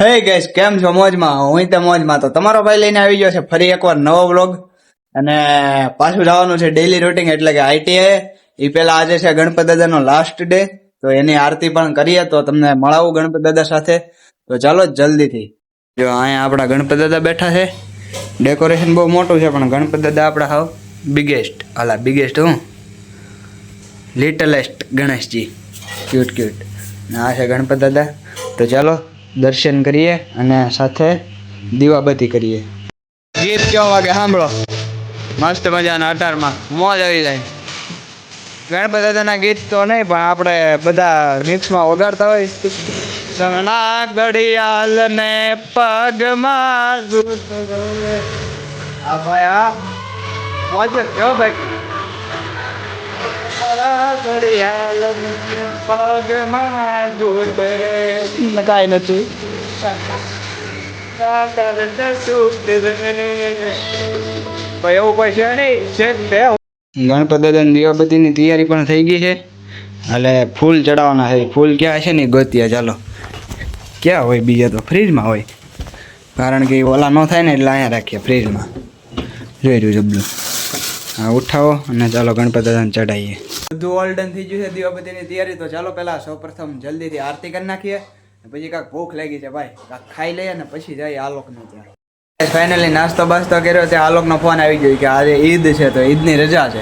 હે ગાઈસ, કેમ છો? મોજમાં? હું તો મોજમાં. તો તમારો ભાઈ લઈને આવી ગયો છે ફરી એકવાર નવો વ્લોગ, અને પાછું જવાનું છે ડેઈલી રૂટીન એટલે કે આઈટીઆઈ. એ પેલા આજે છે ગણપત દાદાનો લાસ્ટ ડે, તો એની આરતી પણ કરીએ. તો તમને મળાવું ગણપત દાદા સાથે. તો ચાલો જલ્દીથી. જો અહીંયા આપણા ગણપત દાદા બેઠા છે. ડેકોરેશન બહુ મોટું છે, પણ ગણપત દાદા આપણા હાવ બિગેસ્ટ હું લિટલએસ્ટ ગણેશજી, ક્યુટ. આ છે ગણપત દાદા. તો ચાલો દર્શન કરીએ અને સાથે દીવાબત્તી કરીએ. ગીત કેવો વાગે સાંભળો, મસ્ત મજાના અટારમાં મોજ આવી જાય. ગણપત દાદાના ગીત તો નહીં, પણ આપણે બધા મિક્સમાં વગાડતા હોય. સોના ઘડિયાળ ને પગમાં આ ભાઈ આ મોજ કેવો ભાઈ. કાંઈ નથી. એવું કોઈ છે નહીં. ગણપત દાદાની દીવાબત્તીની તૈયારી પણ થઈ ગઈ છે. એટલે ફૂલ ચડાવવાના છે. ફૂલ ક્યાં છે ને ગોતિયા. ચાલો, ક્યાં હોય બીજા? તો ફ્રીજમાં હોય, કારણ કે ઓલા ન થાય ને એટલે અહીંયા રાખીએ ફ્રીજમાં. જોઈ રહ્યું જબલું. હા, ઉઠાવો અને ચાલો ગણપત દાદાને ચડાવીએ. બધું ઓલ ડન થઈ ગયું છે દીવાબત્તીની તૈયારી. તો ચાલો પહેલાં સૌપ્રથમ જલ્દીથી આરતી કરી નાખીએ. પછી કાંઈક ભૂખ લાગી છે ભાઈ, કાંઈક ખાઈ લઈએ ને પછી જઈએ આલોકને ત્યાં. ફાઇનલી નાસ્તો બાસ્તો કર્યો ત્યાં આલોકનો ફોન આવી ગયો કે આજે ઈદ છે, તો ઈદની રજા છે.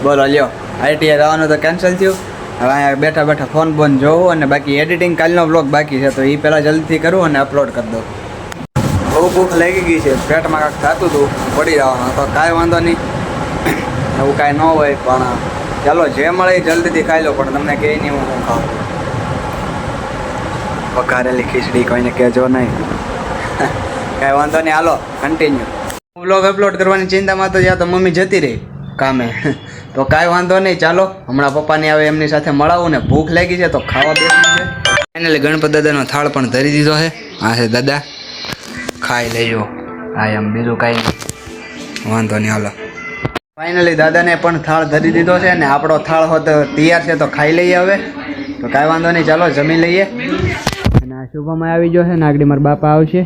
બોલો લ્યો, આઈટીઆઈ જવાનું તો કેન્સલ થયું. હવે અહીંયા બેઠા ફોન જોવું, અને બાકી એડિટિંગ કાલનો બ્લોગ બાકી છે, તો એ પહેલાં જલ્દીથી કરું અને અપલોડ કરી દઉં. બહુ ભૂખ લાગી ગઈ છે, પેટમાં કાંઈક થતું હતું, પડી જવાનું. તો કાંઈ વાંધો નહીં, એવું કાંઈ ન હોય. પણ ચાલો જે મળે એ જલ્દીથી ખાઈ લો. પણ તમને કહે નહીં હું ખાઉં. વઘારેલી ખીચડી કોઈને કહેજો નહીં. કાંઈ વાંધો નહીં, હાલો કન્ટિન્યુ. બ્લોગ અપલોડ કરવાની ચિંતામાં તો જ્યાં તો મમ્મી જતી રહી કામે. તો કાંઈ વાંધો નહીં, ચાલો હમણાં પપ્પાની આવે એમની સાથે મળાવું. ને ભૂખ લાગી છે તો ખાવા બેસવું છે. ફાઇનલી ગણપત દાદાનો થાળ પણ ધરી દીધો છે. આ છે દાદા, ખાઈ લેજો. હા એમ, બીજું કાંઈ નહીં, વાંધો નહીં, હાલો. ફાઇનલી દાદાને પણ થાળ ધરી દીધો છે, ને આપણો થાળ હોત તૈયાર છે, તો ખાઈ લઈએ હવે. તો કાંઈ વાંધો નહીં, ચાલો જમી લઈએ. અને આ શુભમાં આવી ગયો છે ને આગળ મારા બાપા આવશે.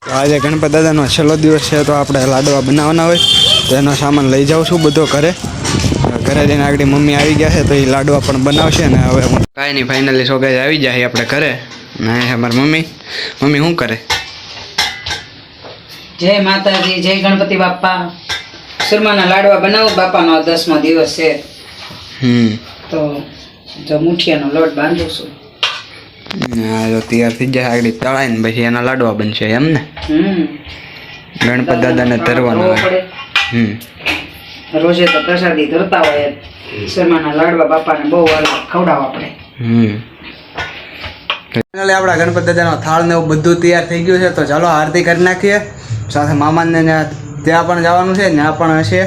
તો આજે ગણપત દાદાનો છેલ્લો દિવસ છે, તો આપણે લાડવા બનાવવાના હોય, તો એનો સામાન લઈ જાઉં છું બધો ઘરે. ઘરે જઈને આગળ મમ્મી આવી ગયા છે, તો એ લાડવા પણ બનાવશે. ને હવે હું કાંઈ નહીં, ફાઇનલી સોગાઈ આવી જાય આપણે ઘરે. ને મારી મમ્મી શું કરે? જય માતાજી, જય ગણપતિ બાપા. સુરમાના લાડવા બનાવું. બાપાનો 10મો દિવસ છે, તો જો મુઠિયાનો લોટ બાંધું છું. જો તૈયાર થઈ જાય આગળ તળાય ને પછી એના લાડવા બનશે એમ ને. ગણપત દાદાને ધરવાના હોય. રોજે તો પ્રસાદી ધરતા હોય. સુરમાના લાડવા બાપાને બહુ ખવડાવવા આપણે. આપણા ગણપત દાદાનો થાળ ને એવું બધું તૈયાર થઈ ગયું છે. તો ચાલો આરતી કરી નાખીએ. સાથે મામાને ત્યાં પણ જવાનું છે, ત્યાં પણ હશે.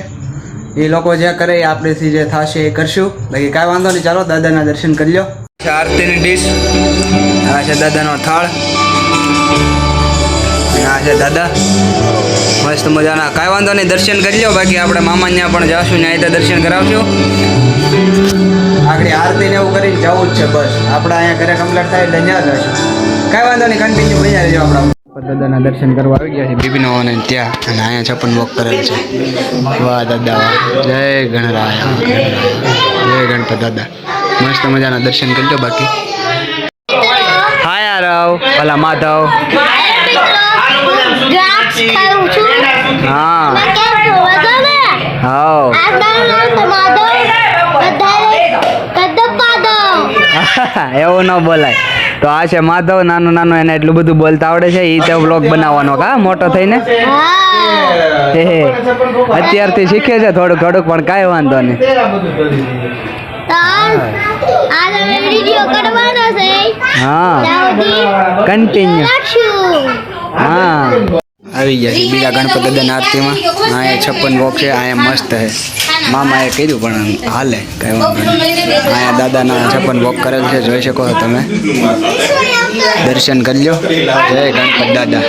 એ લોકો જે કરે એ આપણેથી જે થશે એ કરશું. બાકી કાંઈ વાંધો નહીં, ચાલો દાદાના દર્શન કરી લો. આરતીની ડીશ, આ છે દાદાનો થાળ, આ છે દાદા મસ્ત મજાના. કાંઈ વાંધો નહીં, દર્શન કરી લો. બાકી આપણે મામા ત્યાં પણ જશું, ત્યાં દર્શન કરાવશું. આગળ આરતીને એવું કરીને જવું જ છે બસ. આપણે અહીંયા ઘરે કમ્પ્લીટ થાય એટલે ત્યાં જશું. કાંઈ વાંધો નહીં, કન્ટિન્યુ બન્યા રહેજો. આપણા દાદાના દર્શન કરવા આવી ગયા છે બીબીનો અને ત્યાં. અને અહીંયા 56 વોક કરેલ છે. વાહ દાદા વાહ, જય ગણરાયા, જય ગણપત દાદા. મસ્ત મજાના દર્શન કરી લો. બાકી હા યાર, ભલા માધવ. હા એવું ન બોલાય. તો આ છે માધવ, નાનું એને એટલું બધું બોલતા આવડે છે. એ તો બ્લોગ બનાવવાનો કા મોટો થઈને. અત્યારથી શીખે છે થોડુંક પણ કાંઈ વાંધો નહીં. હા કન્ટિન્યુ. હા આવી ગયા છે બીજા ગણપત દાદાના આરતીમાં. અહીંયા 56 વોક છે. અહીંયા મસ્ત છે. મામાએ કીધું પણ હાલે, કઈ વાંધો નહીં. અહીંયા દાદાના 56 વોક કરેલ છે, જોઈ શકો છો તમે. દર્શન કરી લો. જય ગણપત દાદા.